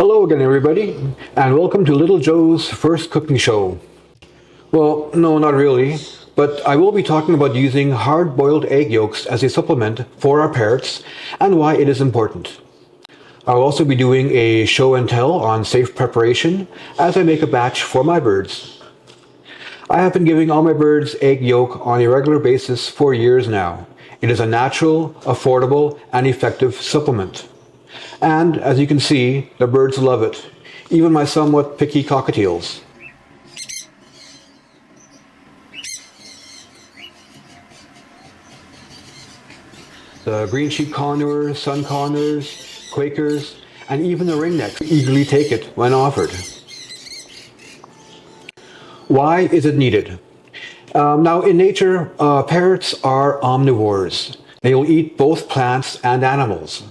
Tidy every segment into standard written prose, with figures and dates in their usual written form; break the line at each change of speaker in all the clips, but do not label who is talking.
Hello again, everybody, and welcome to Little Joe's first cooking show. Well, no, not really, but I will be talking about using hard-boiled egg yolks as a supplement for our parrots and why it is important. I'll also be doing a show and tell on safe preparation as I make a batch for my birds. I have been giving all my birds egg yolk on a regular basis for years now. It is a natural, affordable, and effective supplement. And as you can see, the birds love it, even my somewhat picky cockatiels. The green cheek condors, sun condors, quakers, and even the ringnecks eagerly take it when offered. Why is it needed? Now, in nature, parrots are omnivores. They will eat both plants and animals.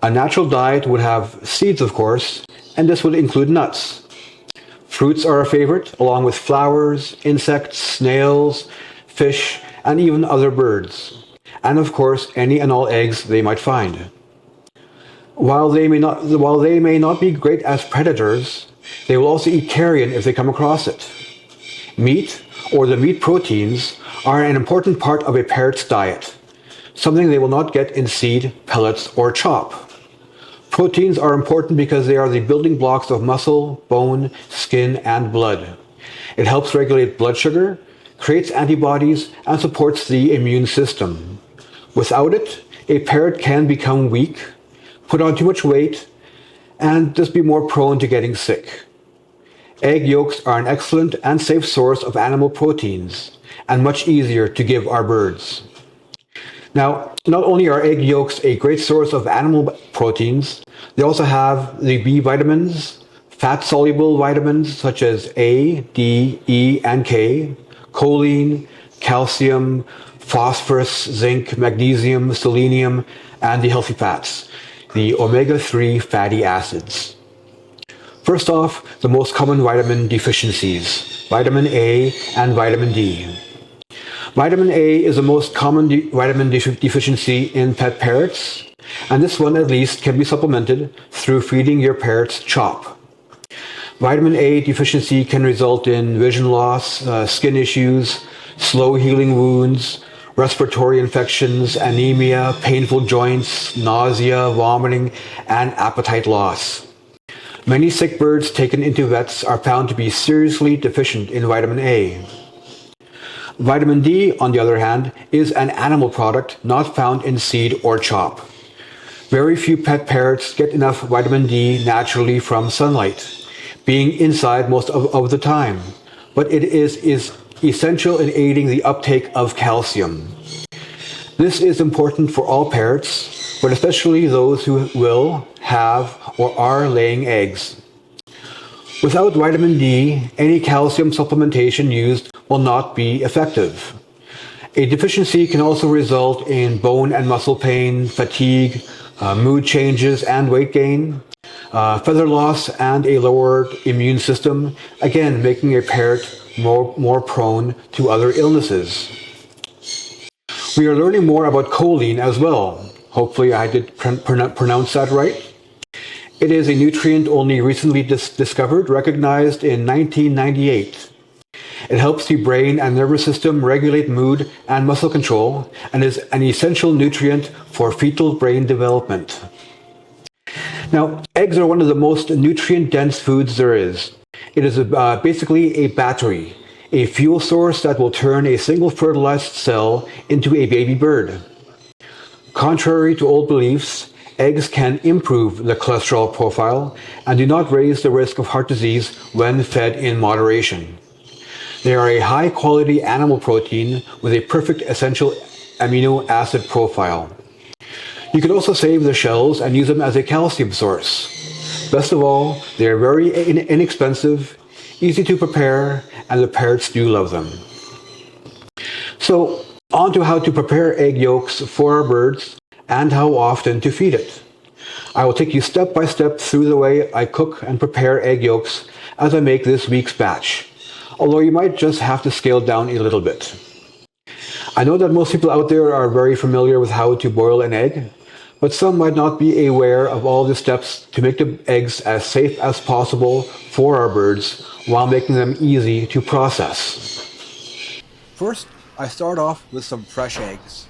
A natural diet would have seeds, of course, and this would include nuts. Fruits are a favorite, along with flowers, insects, snails, fish, and even other birds. And of course, any and all eggs they might find. While they may not be great as predators, they will also eat carrion if they come across it. Meat, or the meat proteins, are an important part of a parrot's diet, something they will not get in seed, pellets, or chop. Proteins are important because they are the building blocks of muscle, bone, skin, and blood. It helps regulate blood sugar, creates antibodies, and supports the immune system. Without it, a parrot can become weak, put on too much weight, and just be more prone to getting sick. Egg yolks are an excellent and safe source of animal proteins, and much easier to give our birds. Now, not only are egg yolks a great source of animal proteins, they also have the B vitamins, fat-soluble vitamins such as A, D, E, and K, choline, calcium, phosphorus, zinc, magnesium, selenium, and the healthy fats, the omega-3 fatty acids. First off, the most common vitamin deficiencies, vitamin A and vitamin D. Vitamin A is the most common vitamin deficiency in pet parrots, and this one at least can be supplemented through feeding your parrots chop. Vitamin A deficiency can result in vision loss, skin issues, slow healing wounds, respiratory infections, anemia, painful joints, nausea, vomiting, and appetite loss. Many sick birds taken into vets are found to be seriously deficient in vitamin A. Vitamin D, on the other hand, is an animal product not found in seed or chop. Very few pet parrots get enough vitamin D naturally from sunlight, being inside most of the time, but it is essential in aiding the uptake of calcium. This is important for all parrots, but especially those who will, have, or are laying eggs. Without vitamin D, any calcium supplementation used will not be effective. A deficiency can also result in bone and muscle pain, fatigue, mood changes and weight gain, feather loss, and a lowered immune system, again making a parrot more prone to other illnesses. We are learning more about choline as well. Hopefully I did pronounce that right. It is a nutrient only recently discovered, recognized in 1998. It helps the brain and nervous system regulate mood and muscle control and is an essential nutrient for fetal brain development. Now, eggs are one of the most nutrient-dense foods there is. It is basically a battery, a fuel source that will turn a single fertilized cell into a baby bird. Contrary to old beliefs, eggs can improve the cholesterol profile and do not raise the risk of heart disease when fed in moderation. They are a high-quality animal protein with a perfect essential amino acid profile. You can also save the shells and use them as a calcium source. Best of all, they are very inexpensive, easy to prepare, and the parrots do love them. So, on to how to prepare egg yolks for our birds and how often to feed it. I will take you step by step through the way I cook and prepare egg yolks as I make this week's batch, although you might just have to scale down a little bit. I know that most people out there are very familiar with how to boil an egg, but some might not be aware of all the steps to make the eggs as safe as possible for our birds while making them easy to process. First, I start off with some fresh eggs.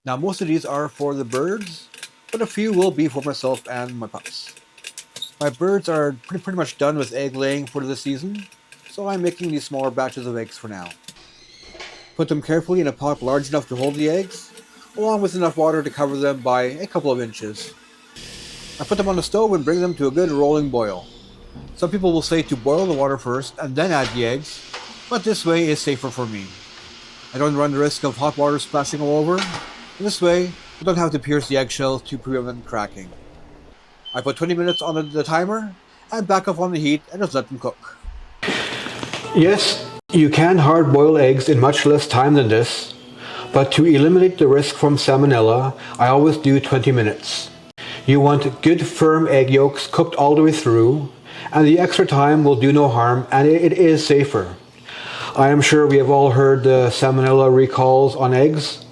Now most of these are for the birds, but a few will be for myself and my pups. My birds are pretty much done with egg laying for the season, so I'm making these smaller batches of eggs for now. Put them carefully in a pot large enough to hold the eggs, along with enough water to cover them by a couple of inches. I put them on the stove and bring them to a good rolling boil. Some people will say to boil the water first and then add the eggs, but this way is safer for me. I don't run the risk of hot water splashing all over. This way, I don't have to pierce the eggshells to prevent cracking. I put 20 minutes on the timer and back up on the heat and just let them cook. Yes, you can hard boil eggs in much less time than this, but to eliminate the risk from salmonella, I always do 20 minutes. You want good firm egg yolks cooked all the way through, and the extra time will do no harm and it is safer. I am sure we have all heard the salmonella recalls on eggs,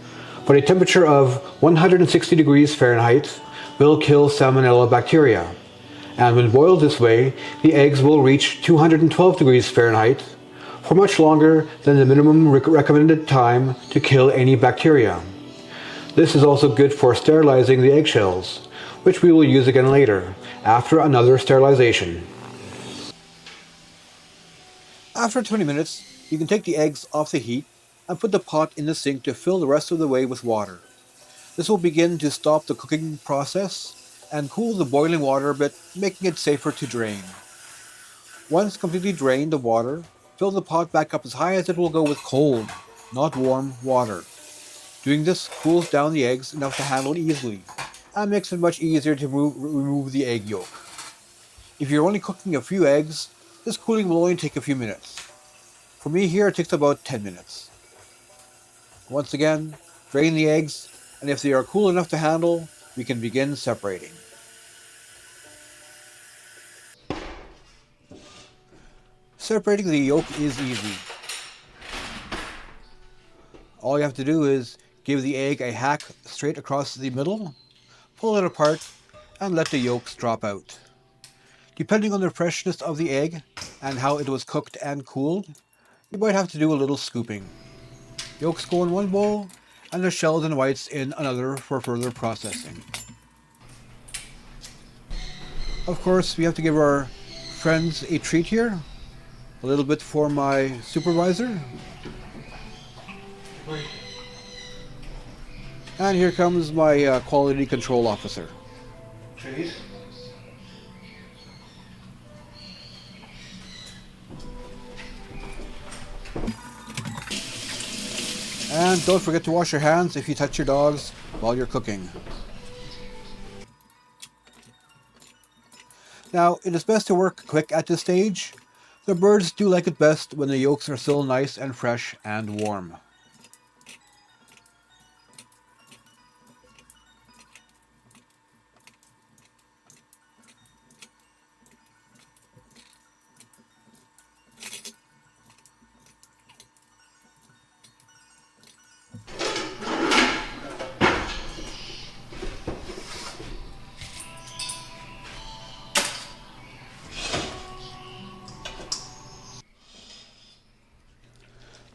but a temperature of 160 degrees Fahrenheit will kill salmonella bacteria. And when boiled this way, the eggs will reach 212 degrees Fahrenheit for much longer than the minimum recommended time to kill any bacteria. This is also good for sterilizing the eggshells, which we will use again later, after another sterilization. After 20 minutes, you can take the eggs off the heat and put the pot in the sink to fill the rest of the way with water. This will begin to stop the cooking process and cool the boiling water a bit, making it safer to drain. Once completely drained of water, fill the pot back up as high as it will go with cold, not warm, water. Doing this cools down the eggs enough to handle easily, and makes it much easier to remove the egg yolk. If you're only cooking a few eggs, this cooling will only take a few minutes. For me here, it takes about 10 minutes. Once again, drain the eggs, and if they are cool enough to handle, we can begin separating. Separating the yolk is easy. All you have to do is give the egg a hack straight across the middle, pull it apart, and let the yolks drop out. Depending on the freshness of the egg and how it was cooked and cooled, you might have to do a little scooping. Yolks go in one bowl, and the shells and whites in another for further processing. Of course, we have to give our friends a treat here. A little bit for my supervisor. And here comes my quality control officer. Treat. And don't forget to wash your hands if you touch your dogs while you're cooking. Now, it is best to work quick at this stage. The birds do like it best when the yolks are still nice and fresh and warm.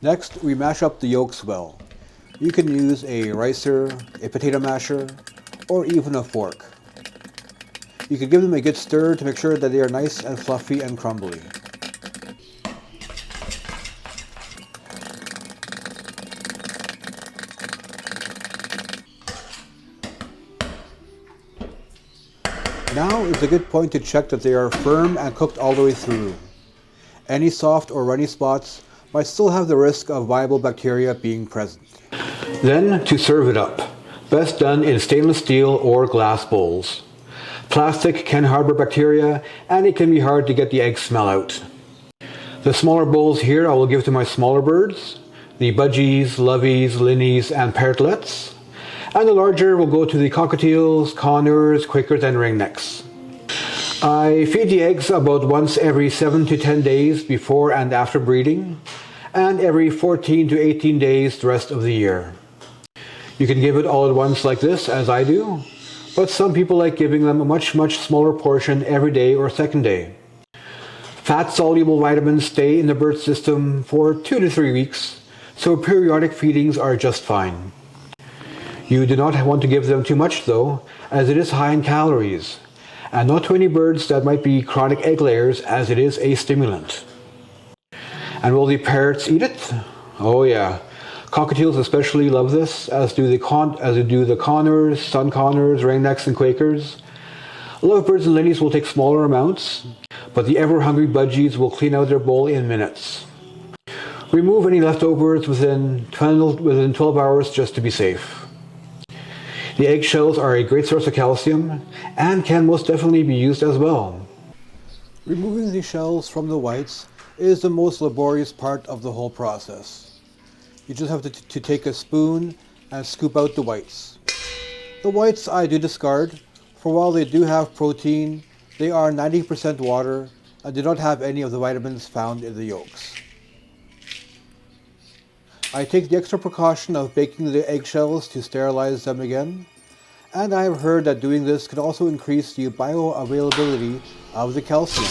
Next, we mash up the yolks well. You can use a ricer, a potato masher, or even a fork. You can give them a good stir to make sure that they are nice and fluffy and crumbly. Now is a good point to check that they are firm and cooked all the way through. Any soft or runny spots might still have the risk of viable bacteria being present. Then to serve it up. Best done in stainless steel or glass bowls. Plastic can harbor bacteria and it can be hard to get the egg smell out. The smaller bowls here I will give to my smaller birds, the budgies, loveys, linneys, and parrotlets. And the larger will go to the cockatiels, conures, quakers, and ringnecks. I feed the eggs about once every 7 to 10 days before and after breeding, and every 14 to 18 days the rest of the year. You can give it all at once like this, as I do, but some people like giving them a much smaller portion every day or second day. Fat-soluble vitamins stay in the bird system for 2 to 3 weeks, so periodic feedings are just fine. You do not want to give them too much though, as it is high in calories, and not to any birds that might be chronic egg layers, as it is a stimulant. And will the parrots eat it? Oh yeah. Cockatiels especially love this, as do the coners, sun coners, ringnecks, and quakers. Lovebirds and linneys will take smaller amounts, but the ever-hungry budgies will clean out their bowl in minutes. Remove any leftovers within 12 hours just to be safe. The eggshells are a great source of calcium and can most definitely be used as well. Removing the shells from the whites is the most laborious part of the whole process. You just have to take a spoon and scoop out the whites. The whites I do discard, for while they do have protein, they are 90% water and do not have any of the vitamins found in the yolks. I take the extra precaution of baking the eggshells to sterilize them again, and I have heard that doing this can also increase the bioavailability of the calcium.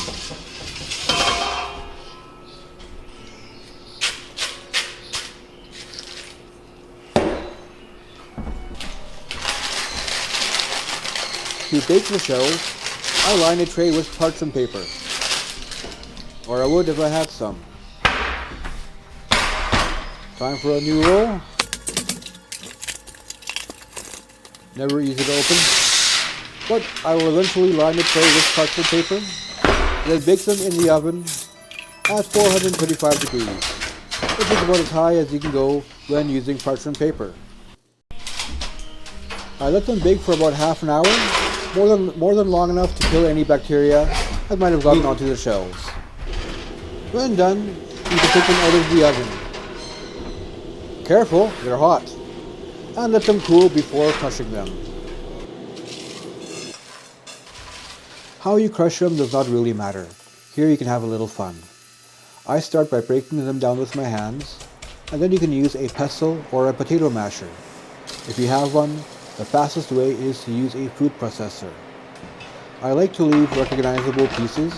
To bake the shells, I line a tray with parchment paper, or I would if I had some. Time for a new roll. Never easy to open, but I will eventually line the tray with parchment paper, then bake them in the oven at 425 degrees, which is about as high as you can go when using parchment paper. I let them bake for about half an hour, more than long enough to kill any bacteria that might have gotten onto the shells. When done, you can take them out of the oven. Careful, they're hot, and let them cool before crushing them. How you crush them does not really matter. Here you can have a little fun. I start by breaking them down with my hands, and then you can use a pestle or a potato masher. If you have one, the fastest way is to use a food processor. I like to leave recognizable pieces,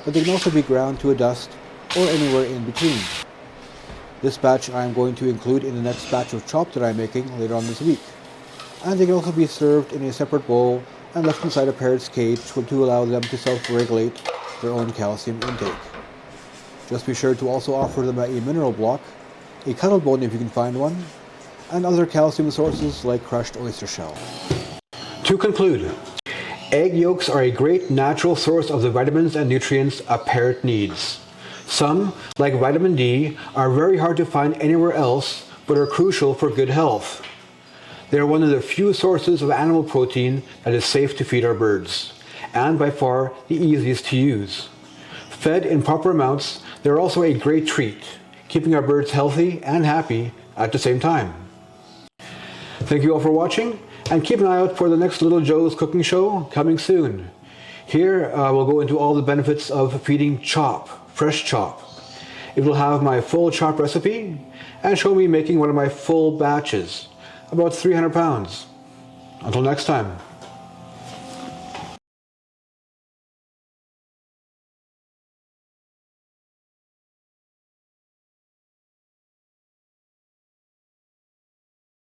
but they can also be ground to a dust or anywhere in between. This batch I am going to include in the next batch of chop that I am making later on this week. And they can also be served in a separate bowl and left inside a parrot's cage to allow them to self-regulate their own calcium intake. Just be sure to also offer them a mineral block, a cuttle bone if you can find one, and other calcium sources like crushed oyster shell. To conclude, egg yolks are a great natural source of the vitamins and nutrients a parrot needs. Some, like vitamin D, are very hard to find anywhere else, but are crucial for good health. They are one of the few sources of animal protein that is safe to feed our birds, and by far the easiest to use. Fed in proper amounts, they are also a great treat, keeping our birds healthy and happy at the same time. Thank you all for watching, and keep an eye out for the next Little Joe's cooking show coming soon. Here we'll go into all the benefits of feeding chop, fresh chop. It will have my full chop recipe and show me making one of my full batches, about 300 pounds. Until next time.